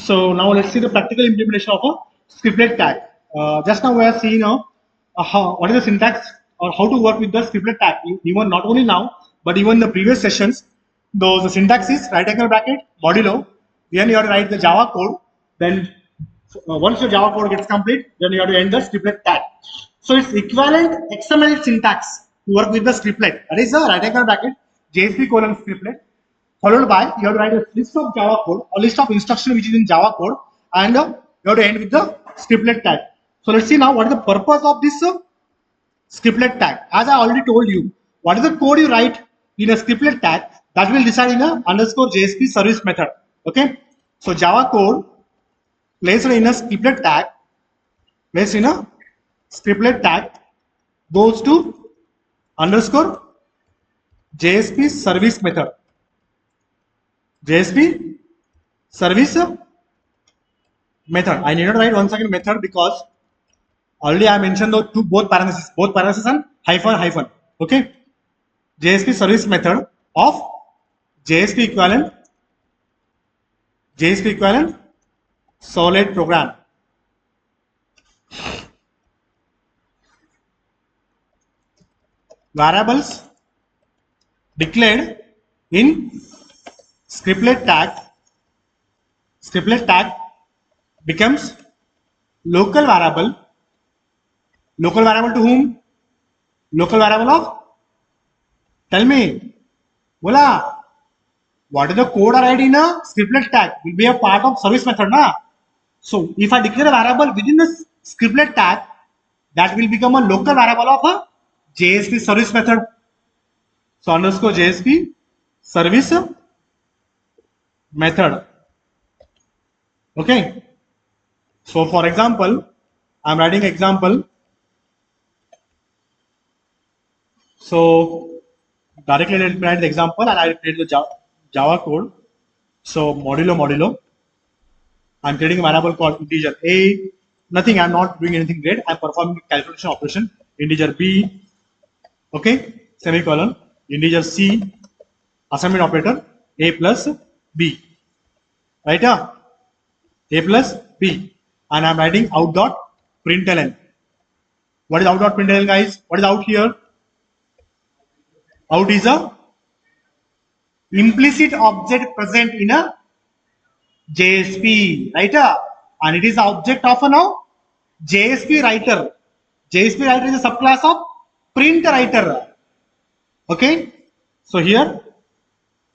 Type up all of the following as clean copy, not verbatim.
So now let's see the practical implementation of a scriptlet tag. Just now we are seeing what is the syntax or how to work with the scriptlet tag. Even not only now, but even the previous sessions. The syntax is right angle bracket modulo. Then you have to write the Java code. Then once your Java code gets complete, then you have to end the scriptlet tag. So it's equivalent XML syntax to work with the scriptlet. That is the right angle bracket JSP colon scriptlet, followed by you have to write a list of Java code or list of instruction which is in Java code, and you have to end with the scriptlet tag. So let's see now what is the purpose of this scriptlet tag. As I already told you, what is the code you write in a scriptlet tag, that will decide in a underscore JSP service method. Okay, so Java code placed in a scriptlet tag, goes to underscore JSP service method. JSP service method. I need not write one second method because already I mentioned the both parentheses and hyphen. Okay, JSP service method of JSP equivalent Servlet program. Variables declared in scriptlet tag becomes local variable. Local variable to whom? Local variable of, tell me, voila, what is the code I write in a scriptlet tag will be a part of service method, na? So if I declare a variable within the scriptlet tag, that will become a local variable of a JSP service method. So underscore JSP service method. Okay. So for example, I'm writing example. So directly let me write the example and I will create the Java code. So modulo. I'm creating a variable called integer a. Nothing. I'm not doing anything great. I'm performing calculation operation. Integer b. Okay. Semicolon. Integer c. Assignment operator a plus b. Right? A plus b. And I'm writing out.println. What is out.println, guys? What is out here? Out is a implicit object present in a JSP, right? And it is the object of a now JSP writer. JSP writer is a subclass of print writer. Okay. So here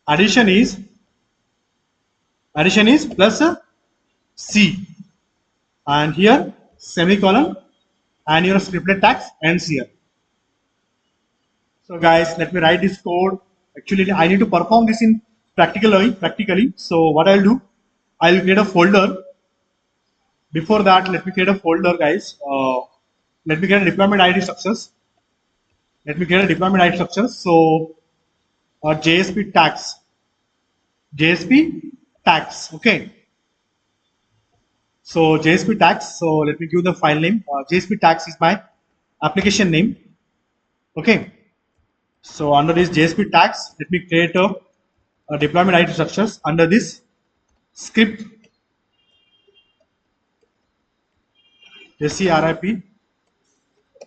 addition is plus C, and here semicolon, and your scriptlet tags ends here. So guys, let me write this code. Actually, I need to perform this in practically. So what I'll do, I'll create a folder. Before that, let me create a folder, guys. Let me get a deployment ID structures. So JSP tags. Okay. So JSP tags. So let me give the file name. JSP tags is my application name. Okay. So under this JSP tags, let me create a deployment ID structures under this script SCRIP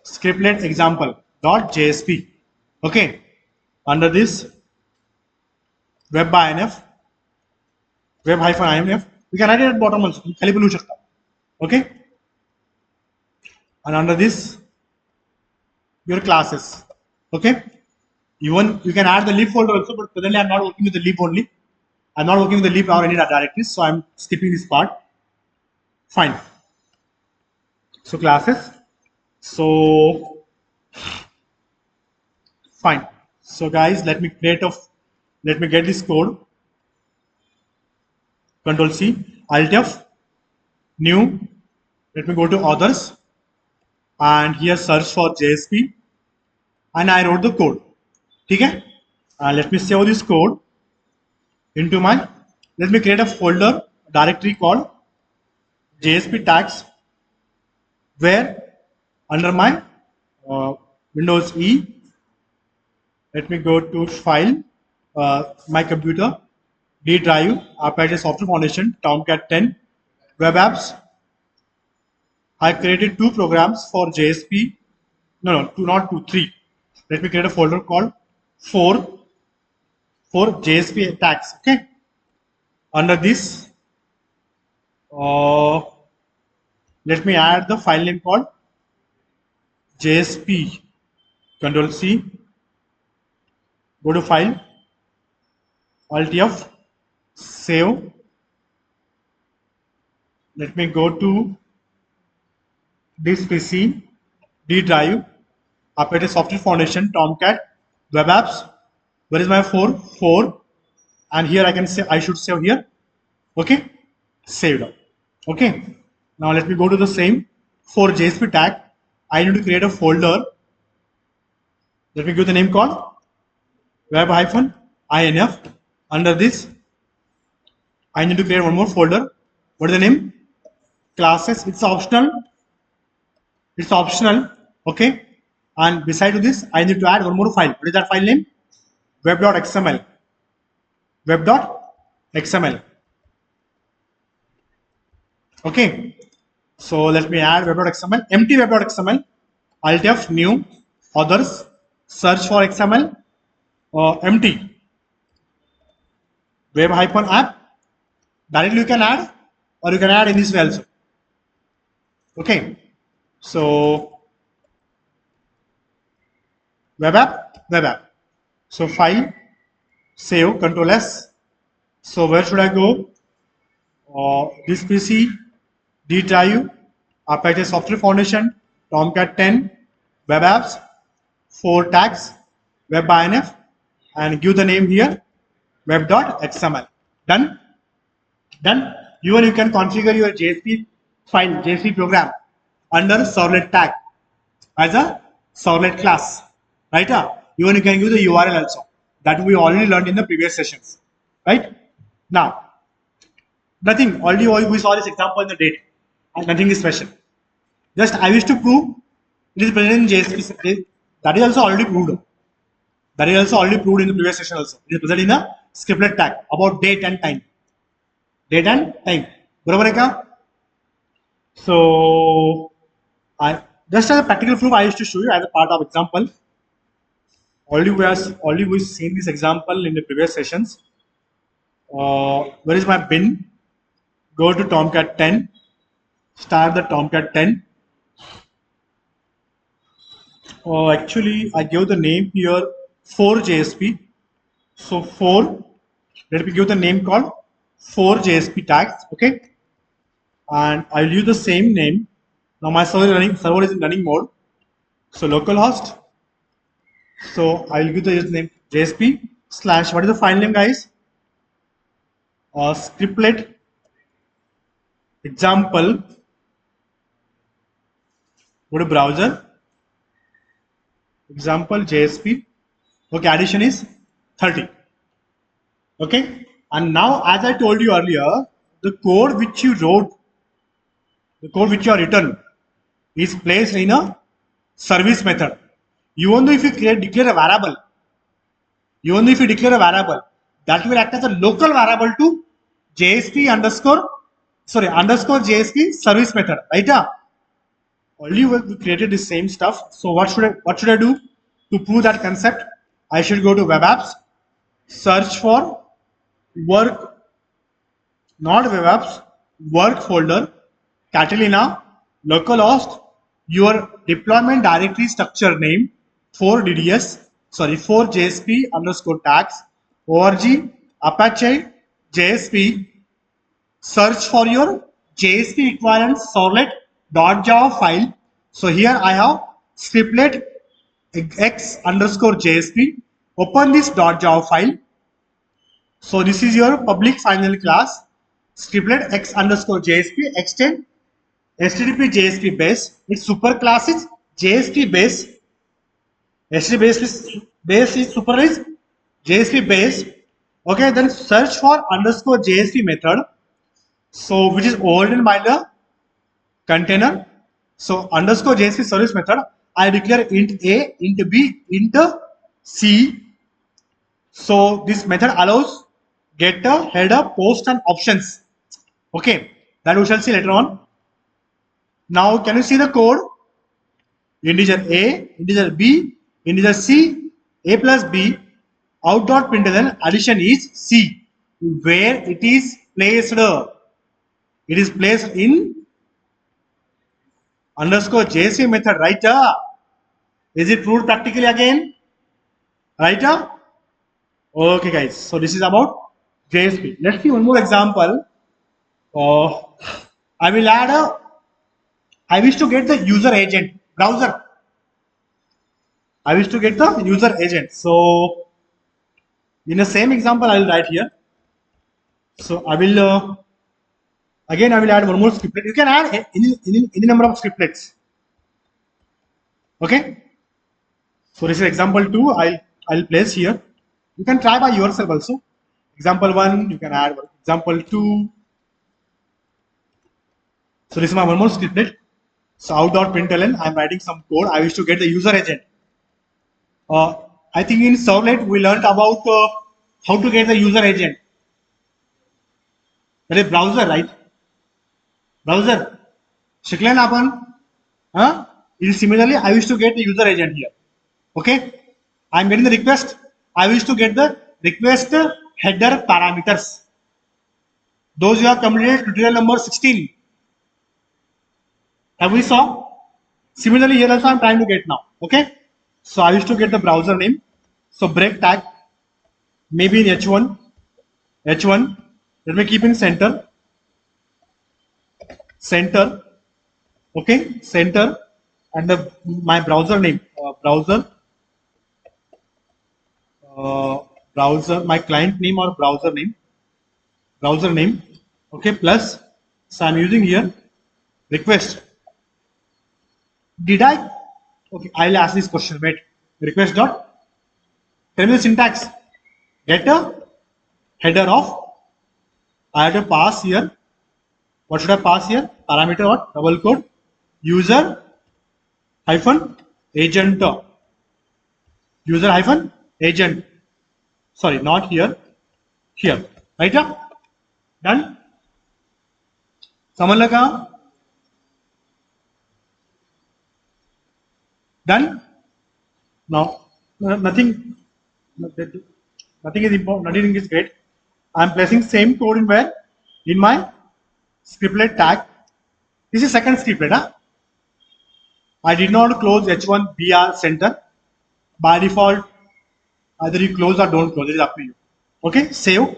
scriptlet example.jsp. Okay. Under this web.INF, web-INF, we can write it at bottom also. Okay. And under this, your classes. Okay. Even you can add the lib folder also, but presently I'm not working with the lib only. I'm not working with the lib or any directories, so I'm skipping this part. Fine. So classes. So fine. So guys, let me get this code. Control C, Alt F, new. Let me go to others, and here search for JSP, and I wrote the code. Okay. Let me save this code into my. Let me create a folder directory called JSP tags, where under my Windows E, let me go to file, my computer, D drive, Apache Software Foundation, Tomcat 10, web apps. I created 2 programs for JSP. No, two, not two, 3. Let me create a folder called for JSP tags. Okay. Under this, let me add the file name called JSP. Control C. Go to file. Alt F. Save. Let me go to this PC, D drive, update software foundation, Tomcat, web apps. Where is my 4? And here I can say I should save here. Okay, saved. Okay, now let me go to the same for JSP tag. I need to create a folder. Let me give the name called web-INF. Under this, I need to create one more folder. What is the name? Classes. It's optional. It's optional. Okay. And beside this, I need to add one more file. What is that file name? web.xml. web.xml. Okay. So let me add web.xml. Empty web.xml. Alt F new others. Search for XML. Empty. Web-app. Directly you can add, or you can add in this way also. Okay. So web app. So file, save, Control S. So where should I go? This PC, D drive, Apache Software Foundation, Tomcat 10, web apps, 4 tags, web-INF, and give the name here web.xml. Done. Done. Even you can configure your JSP file, JSP program under Servlet tag as a Servlet class. Right? Even you can use the URL also. That we already learned in the previous sessions. Right? Now, nothing. Already we saw this example in the date. And nothing is special. Just I wish to prove it is present in JSP. That is also already proved. That is also already proved in the previous session also. It is present in a scriptlet tag about date and time. Date and time. Barabar hai ka? So, just as a practical proof, I used to show you as a part of example. Already we've seen this example in the previous sessions. Where is my bin? Go to Tomcat 10. Start the Tomcat 10. Actually, I gave the name here for JSP. So let me give the name called for JSP tags. Okay. And I'll use the same name. Now my server is in running mode. So localhost. So I'll give the username JSP / what is the file name, guys? Scriptlet example. Go to browser. Example JSP. Okay, addition is 30. Okay, and now as I told you earlier, the code which you wrote, the code which you are written, is placed in a service method. Even though if you declare a variable, that will act as a local variable to underscore JSP service method, right? Only we created the same stuff. So what should I do to prove that concept? I should go to web apps, search for work, not web apps, work folder, Catalina, localhost, your deployment directory structure name for JSP underscore tags, org, Apache, JSP, search for your JSP equivalent servlet.java file. So here I have scriptlet x underscore JSP. Open this .java file. So this is your public final class scriptlet x underscore JSP extend HTTP JSP base. Its super class is JSP base. HTTP base is super is JSP base. Okay, then search for underscore JSP method. So which is overridden by the container. So underscore JSP service method, I declare int A, int B, int C. So this method allows getter, header, post and options. Okay. That we shall see later on. Now, can you see the code? Integer A, integer B, integer C, A plus B, out.println, addition is C. Where it is placed? It is placed in underscore JSP method, right? Is it proved practically again? Right? Okay, guys. So this is about JSP. Let's see one more example. I will add a. I wish to get the user agent browser. I wish to get the user agent. So in the same example, I will write here. So I will again I will add one more scriptlet. You can add any number of scriptlets. Okay. So this is example 2. I'll place here. You can try by yourself also. Example 1, you can add example 2. So this is my one more scriptlet. So out.println, I'm writing some code. I wish to get the user agent. I think in Servlet we learned about how to get the user agent. That is browser, right? Browser. शिकले ना अपन? Huh? Similarly, I wish to get the user agent here. Okay? I'm getting the request. I wish to get the request header parameters. Those who have completed tutorial number 16. Have we saw? Similarly, here also I'm trying to get now. Okay? So I wish to get the browser name. So break tag, maybe in H1. H1. Let me keep in center. Center. Okay? Center. And my browser name. Browser, my client name or browser name, okay, plus, so I'm using here request. Did I? Okay, I'll ask this question. Wait, request dot. Tell me the syntax. Get a header of. I have to pass here. What should I pass here? Parameter what? Double quote. User hyphen agent. User hyphen agent. Sorry, not here. Here. Right? Done? समझ लगा? Done? Now, nothing is important. Nothing is great. I'm placing same code in where? In my scriptlet tag. This is second scriptlet. Huh? I did not close H1 BR center. By default, either you close or don't close. It is up to you. Okay, save.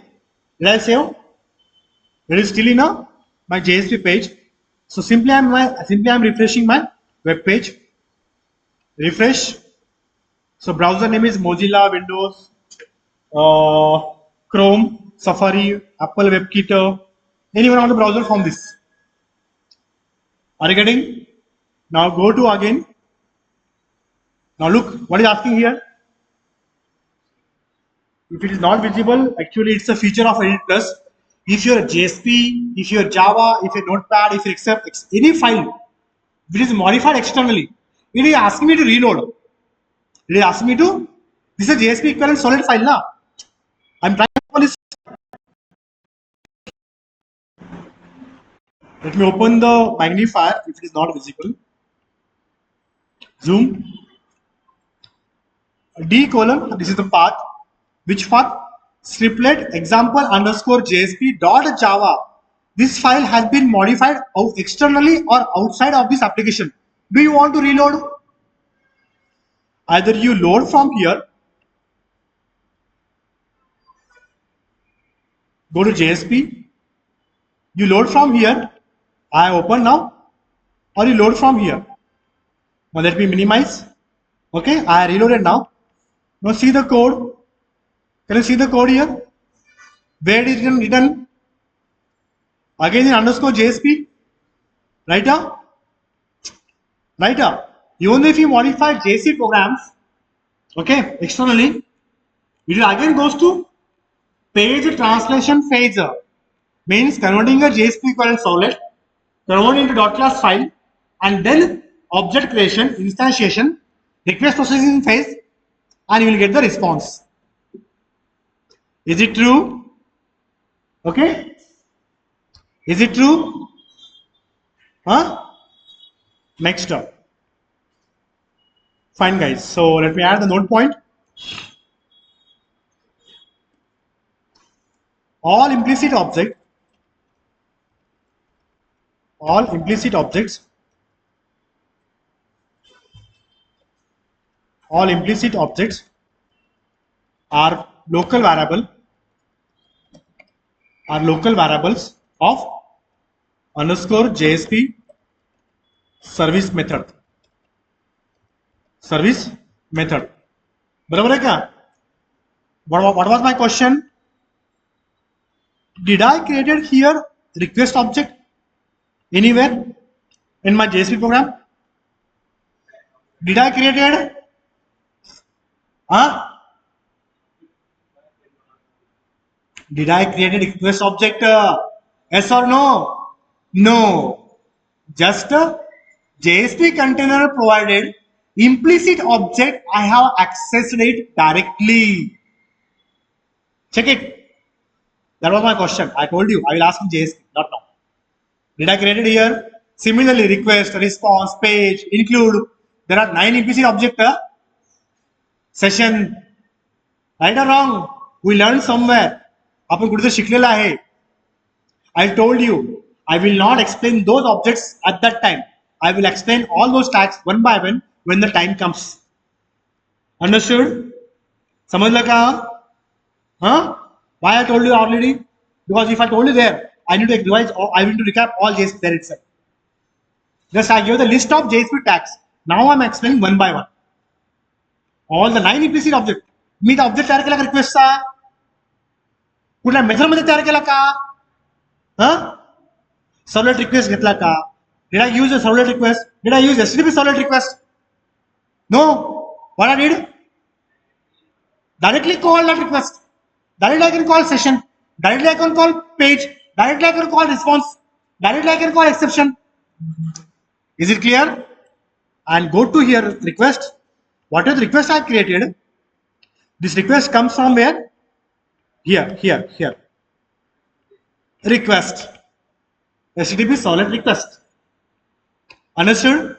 Did I save? It is still in my JSP page. So simply I'm refreshing my web page. Refresh. So browser name is Mozilla, Windows, Chrome, Safari, Apple WebKit, anyone on the browser from this. Are you getting? Now go to again. Now look, what is asking here? If it is not visible, actually it's a feature of Edit Plus. If you're JSP, if you're Java, if you're Notepad, if you accept any file which is modified externally, it is asking me to reload. It is asking me to. This is a JSP equivalent solid file now. I'm trying to open this. Let me open the magnifier if it is not visible. Zoom. D colon. This is the path. Which path? Scriptlet example underscore JSP dot Java. This file has been modified externally or outside of this application. Do you want to reload? Either you load from here, go to JSP, you load from here, I open now, or you load from here. Now let me minimize. Okay, I reloaded now. Now see the code. Can you see the code here? Where it is written? Again in underscore JSP. Right now? Right now. Even if you modify JSP programs, okay, externally, it again goes to page translation phase. Means converting a JSP equivalent Servlet, converting into .class file, and then object creation, instantiation, request processing phase, and you will get the response. Is it true? Okay. Is it true? Huh? Next up. Fine, guys. So let me add the node point. All implicit objects are local variables of underscore JSP service method. बराबर है क्या? What was my question? Did I created here request object anywhere in my JSP program? Did I created? Huh? Did I create a request object? Yes or no? No. Just a JSP container provided implicit object. I have accessed it directly. Check it. That was my question. I told you I will ask in JSP, not now. Did I create it here? Similarly, request, response, page, include. There are 9 implicit object session. Right or wrong? We learned somewhere. आपण कुठे शिकलेला आहे. I told you I will not explain those objects at that time. I will explain all those tags one by one when the time comes. Understood? समजलं का? Huh? Why I told you already? Because if I told you there, I need to revise. I need to recap all JSP there itself. Just I give the list of JSP tags. Now I'm explaining one by one. All the 9 implicit objects. Me the object तयार केला का requestचा? कुठल्या method मध्ये तयार केला का? Servlet request घेतला का? Did I use a servlet request? Did I use HTTP servlet request? No. What I did? Directly call that request. Directly I can call session. Directly I can call page. Directly I can call response. Directly I can call exception. Is it clear? And go to here request. What is the request I created? This request comes from where? Here. Request. HTTP Servlet request. Understood?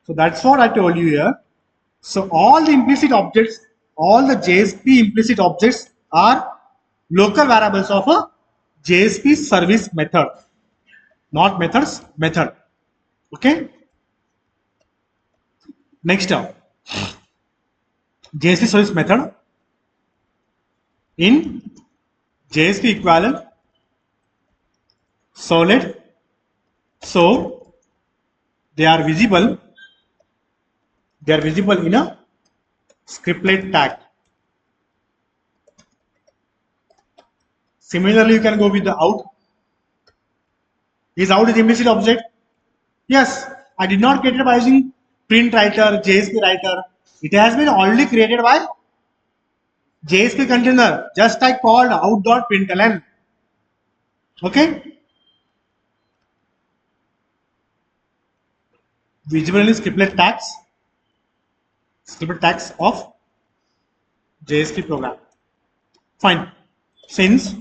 So that's what I told you here. So all the implicit objects, all the JSP implicit objects are local variables of a JSP service method. Not methods, method. Okay? Next up. JSP service method in JSP equivalent Servlet. So they are visible in a Scriptlet tag. Similarly, you can go with the out. Is out is implicit object? Yes, I did not create it by using print writer, JSP writer. It has been already created by JSP container. Just I called out.println. Okay. Visible in Scriptlet tags of JSP program. Fine. Since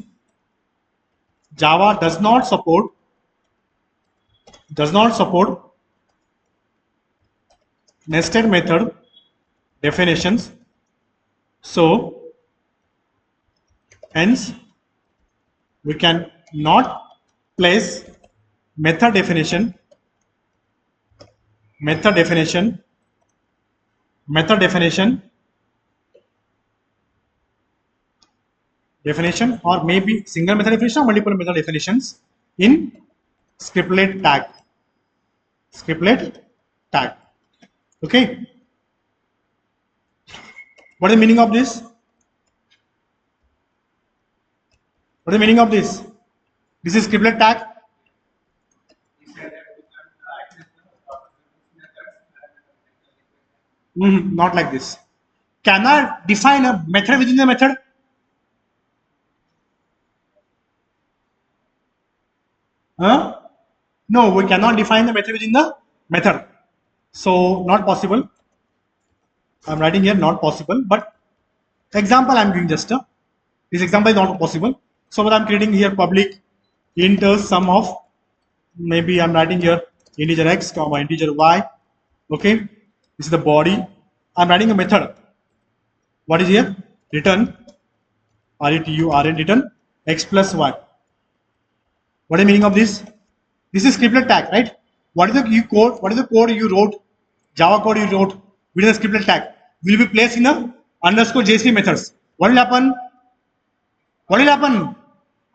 Java does not support nested method definitions, so hence we can not place method definition or maybe single method definition or multiple method definitions in Scriptlet tag. Okay. What is the meaning of this? This is Scriptlet tag. Not like this. Can I define a method within the method? No, we cannot define the method within the method. So not possible. I'm writing here not possible, but example I'm doing just this example is not possible. So what I'm creating here public int sum of, maybe I'm writing here integer x comma integer y. Okay, this is the body. I'm writing a method. What is here? Return return return x plus y. What is the meaning of this? This is scriptlet tag, right? What is the code? What is the code you wrote? Java code you wrote within the scriptlet tag will be placed in a underscore JSP methods. What will happen? What will happen?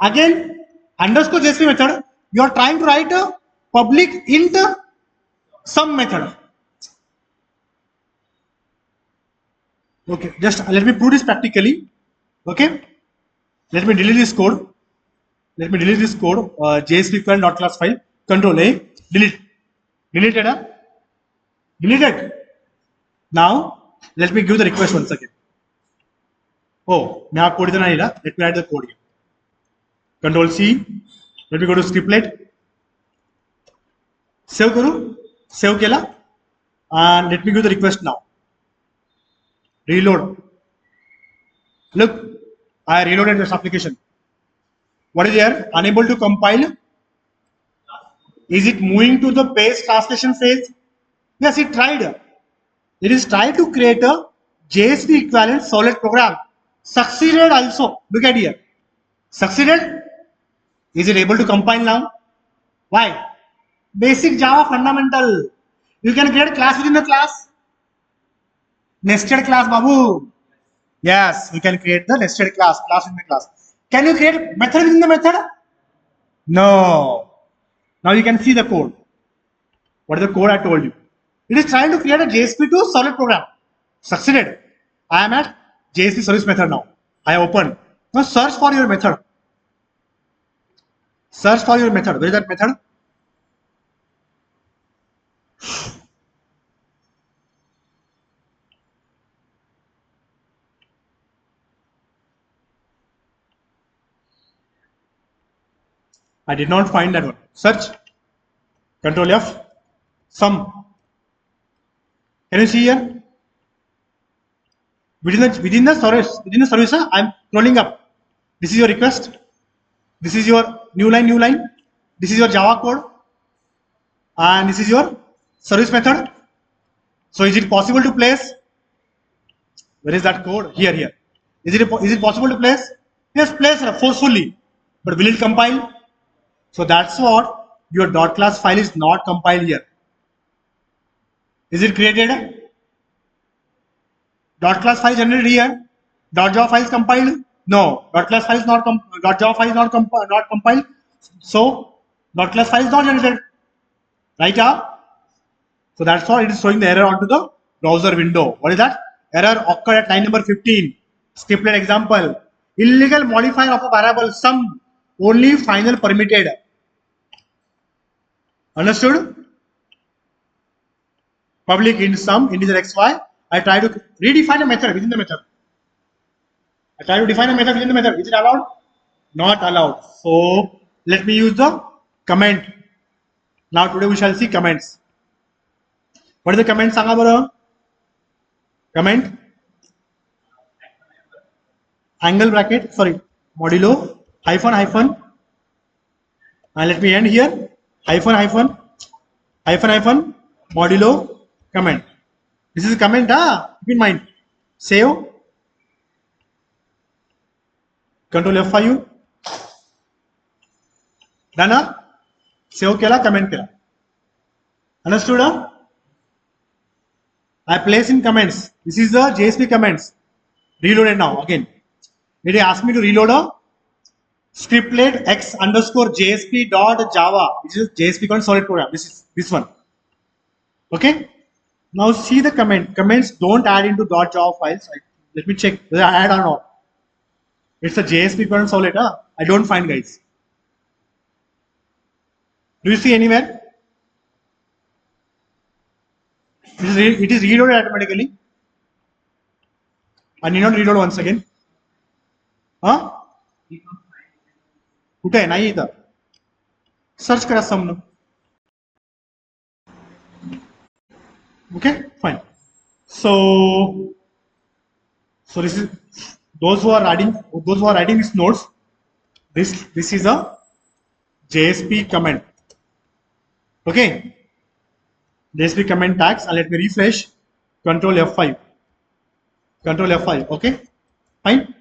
Again, underscore JSP method. You are trying to write a public int some method. Okay, just let me prove this practically. Okay, let me delete this code. Let me delete this code. JSP equivalent .class file. Control A. Delete. Deleted. Deleted. Now let me give the request once again. Oh, I code let me write the code here. Control C. Let me go to scriptlet. Save kuru. Save kela. And let me give the request now. Reload. Look, I reloaded this application. What is there? Unable to compile. Is it moving to the base translation phase? Yes, it tried. It is tried to create a JSP equivalent Servlet program. Succeeded also. Look at here. Succeeded. Is it able to compile now? Why? Basic Java fundamental. You can create class within the class. Nested class, Babu. Yes, you can create the nested class within the class. Can you create method within the method? No. Now you can see the code. What is the code I told you? It is trying to create a JSP to Servlet program. Succeeded. I am at JSP service method now. I open. Now search for your method. Search for your method. Where is that method? I did not find that one. Search. Control F. Sum. Can you see here? Within the service, I'm scrolling up. This is your request. This is your new line. This is your Java code, and this is your service method. So is it possible to place? Where is that code? Here. Is it possible to place? Yes, place forcefully. But will it compile? So that's what your .class file is not compiled here. Is it created? .class file generated here. .java file is compiled. No, .class file is not .java file is not compiled. So .class file is not generated. Right? So that's why it is showing the error onto the browser window. What is that? Error occurred at line number 15. Scriptlet example. Illegal modifier of a variable sum only final permitted. Understood? Public int sum integer xy. I try to redefine a method within the method. I try to define a method within the method. Is it allowed? Not allowed. So let me use the comment. Now today we shall see comments. What is the comment? Sanga bara. Comment. Angle bracket. Sorry. Modulo. Hyphen. And let me end here. Hyphen. Modulo. Comment. This is a comment. Keep in mind. Save. Control F5. Done. Save kela, comment kela. Understood? I place in comments. This is the JSP comments. Reloaded now again. It asked me to reload a scriptlet x underscore JSP dot Java. This is JSP Servlet program. This is this one. Okay. Now see the comment. Comments don't add into .java files. Let me check whether I add or not. It's a JSP Servlet. I don't find, guys. Do you see anywhere? It is reloaded automatically. I need not reload once again. कुठे नाही इथं search करा सम. Okay, fine. So this is those who are writing these notes. This is a JSP comment. Okay, JSP comment tags, and let me refresh. Control F5. Control F5. Okay, fine.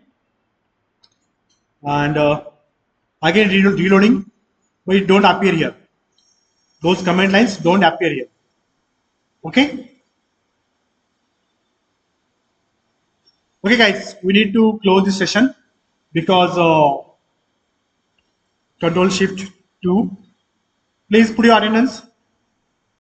And again reloading, but it don't appear here. Those comment lines don't appear here. Okay. Okay, guys, we need to close this session because Control Shift 2. Please put your attendance.